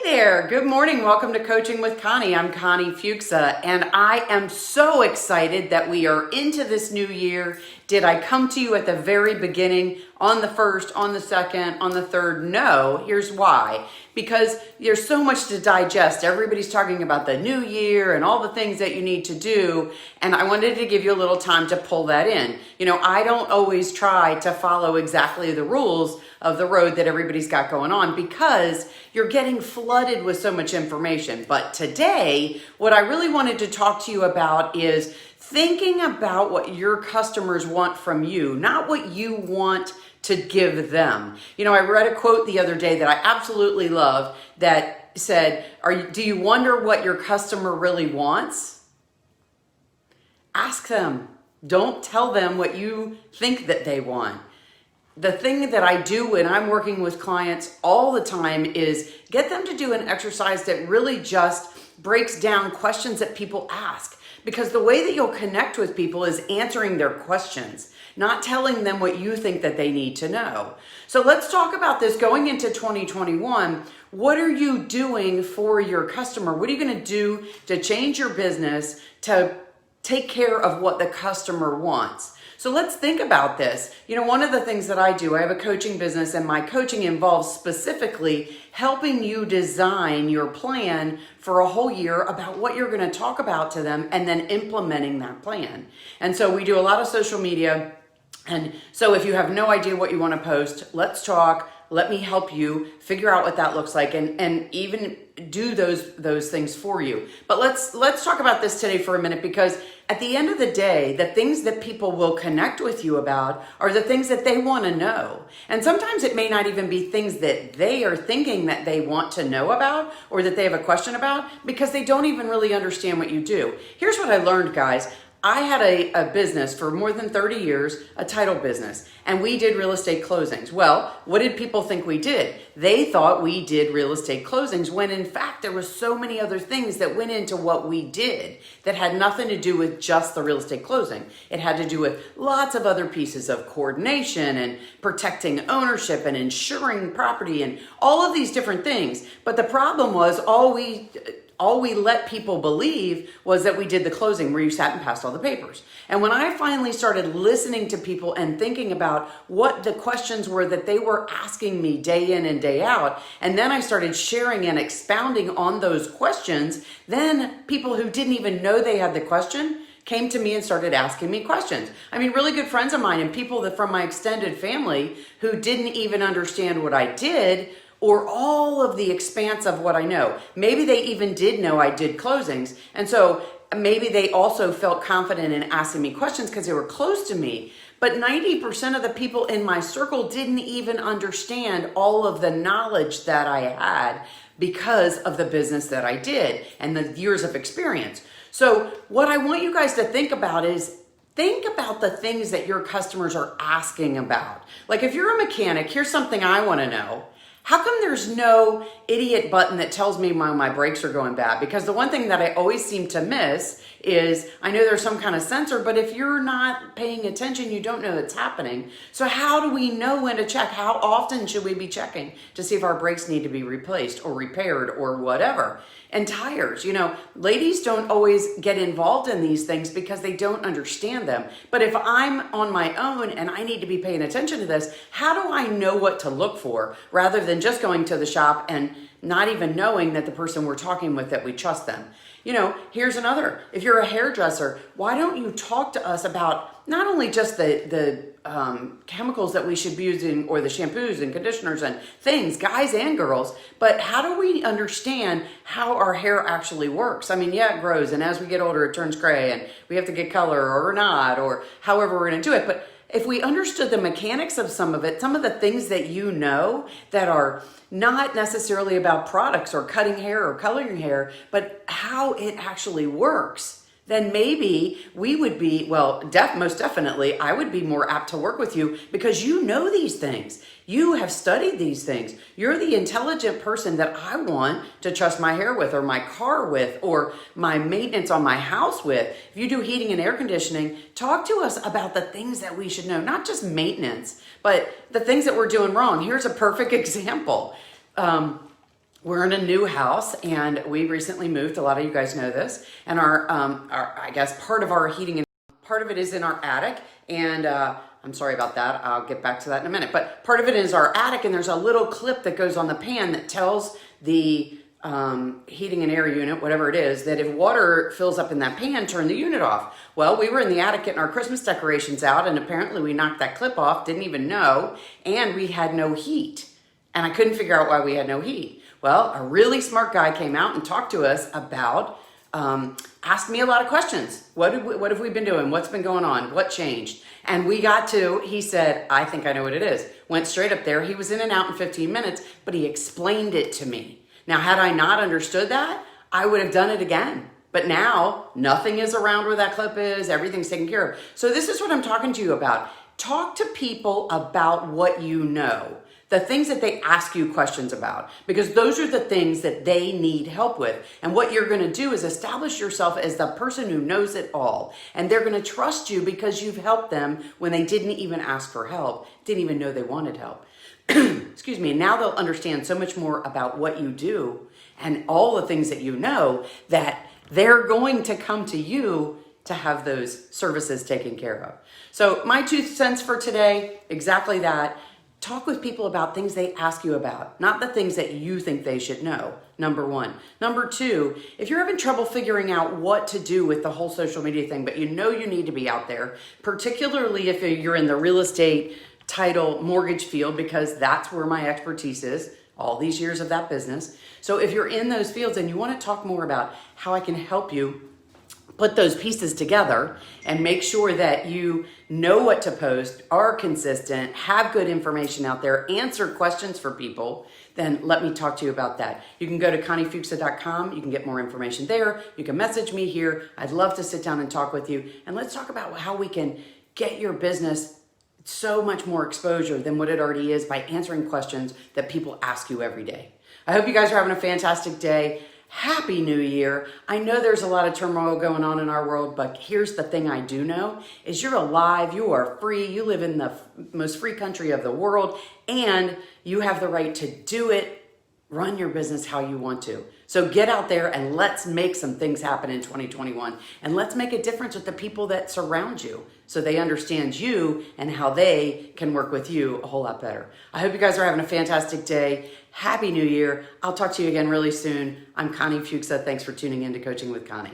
there. Good morning. Welcome to Coaching with Connie. I'm Connie Fuchsa, and I am so excited that we are into this new year. Did I come to you at the very beginning, on the first, on the second, on the third? No. Here's why. Because there's so much to digest. Everybody's talking about the new year and all the things that you need to do, and I wanted to give you a little time to pull that in. You know, I don't always try to follow exactly the rules of the road that everybody's got going on because you're getting flooded with so much information. But today, what I really wanted to talk to you about is thinking about what your customers want from you, not what you want to give them. You know, I read a quote the other day that I absolutely love that said, do you wonder what your customer really wants? Ask them. Don't tell them what you think that they want. The thing that I do when I'm working with clients all the time is get them to do an exercise that really just breaks down questions that people ask. Because the way that you'll connect with people is answering their questions, not telling them what you think that they need to know. So let's talk about this going into 2021. What are you doing for your customer? What are you going to do to change your business to take care of what the customer wants? So let's think about this. You know, one of the things that I do, I have a coaching business, and my coaching involves specifically helping you design your plan for a whole year about what you're going to talk about to them and then implementing that plan. And so we do a lot of social media. And so if you have no idea what you want to post, let's talk. Let me help you figure out what that looks like and even do those things for you. But let's talk about this today for a minute, because at the end of the day, the things that people will connect with you about are the things that they want to know. And sometimes it may not even be things that they are thinking that they want to know about or that they have a question about, because they don't even really understand what you do. Here's what I learned, guys. I had a business for more than 30 years, a title business, and we did real estate closings. Well, what did people think we did? They thought we did real estate closings, when in fact there was so many other things that went into what we did that had nothing to do with just the real estate closing. It had to do with lots of other pieces of coordination and protecting ownership and insuring property and all of these different things. But the problem was all we let people believe was that we did the closing where you sat and passed all the papers. And when I finally started listening to people and thinking about what the questions were that they were asking me day in and day out, and then I started sharing and expounding on those questions, then people who didn't even know they had the question came to me and started asking me questions. I mean, really good friends of mine and people that from my extended family who didn't even understand what I did or all of the expanse of what I know. Maybe they even did know I did closings. And so maybe they also felt confident in asking me questions because they were close to me. But 90% of the people in my circle didn't even understand all of the knowledge that I had because of the business that I did and the years of experience. So what I want you guys to think about is think about the things that your customers are asking about. Like if you're a mechanic, here's something I want to know. How come there's no idiot button that tells me my brakes are going bad? Because the one thing that I always seem to miss is, I know there's some kind of sensor, but if you're not paying attention, you don't know it's happening. So how do we know when to check? How often should we be checking to see if our brakes need to be replaced or repaired or whatever? And tires, you know, ladies don't always get involved in these things because they don't understand them. But if I'm on my own and I need to be paying attention to this, how do I know what to look for rather than just going to the shop and not even knowing that the person we're talking with, that we trust them? You know, here's another. If you're a hairdresser, why don't you talk to us about not only just the chemicals that we should be using or the shampoos and conditioners and things, guys and girls, but how do we understand how our hair actually works? I mean, yeah, it grows, and as we get older, it turns gray, and we have to get color or not, or however we're going to do it. But if we understood the mechanics of some of it, some of the things that you know that are not necessarily about products or cutting hair or coloring hair, but how it actually works, then maybe we would be, most definitely, I would be more apt to work with you because you know these things. You have studied these things. You're the intelligent person that I want to trust my hair with or my car with or my maintenance on my house with. If you do heating and air conditioning, talk to us about the things that we should know, not just maintenance, but the things that we're doing wrong. Here's a perfect example. we're in a new house and we recently moved. A lot of you guys know this. And our I guess part of our heating and part of it is in our attic. And I'm sorry about that. I'll get back to that in a minute. But part of it is our attic, and there's a little clip that goes on the pan that tells the heating and air unit, whatever it is, that if water fills up in that pan, turn the unit off. Well, we were in the attic getting our Christmas decorations out, and apparently we knocked that clip off, didn't even know, and we had no heat. And I couldn't figure out why we had no heat. Well, a really smart guy came out and talked to us about, asked me a lot of questions. What have we been doing? What's been going on? What changed? And we got to, he said, I think I know what it is. Went straight up there. He was in and out in 15 minutes, but he explained it to me. Now, had I not understood that, I would have done it again. But now, nothing is around where that clip is. Everything's taken care of. So this is what I'm talking to you about. Talk to people about what you know. The things that they ask you questions about, because those are the things that they need help with. And what you're going to do is establish yourself as the person who knows it all. And they're going to trust you because you've helped them when they didn't even ask for help, didn't even know they wanted help. Excuse me. Now they'll understand so much more about what you do and all the things that you know that they're going to come to you to have those services taken care of. So my 2 cents for today, exactly that. Talk with people about things they ask you about, not the things that you think they should know, number one. Number two, if you're having trouble figuring out what to do with the whole social media thing, but you know you need to be out there, particularly if you're in the real estate, title, mortgage field, because that's where my expertise is, all these years of that business. So if you're in those fields and you want to talk more about how I can help you put those pieces together and make sure that you know what to post, are consistent, have good information out there, answer questions for people, then let me talk to you about that. You can go to conniefuchsa.com. You can get more information there. You can message me here. I'd love to sit down and talk with you. And let's talk about how we can get your business so much more exposure than what it already is by answering questions that people ask you every day. I hope you guys are having a fantastic day. Happy New Year. I know there's a lot of turmoil going on in our world, but here's the thing I do know is you're alive, you are free, you live in the most free country of the world, and you have the right to do it, run your business how you want to. So get out there and let's make some things happen in 2021. And let's make a difference with the people that surround you so they understand you and how they can work with you a whole lot better. I hope you guys are having a fantastic day. Happy New Year. I'll talk to you again really soon. I'm Connie Fuchsa. Thanks for tuning in to Coaching with Connie.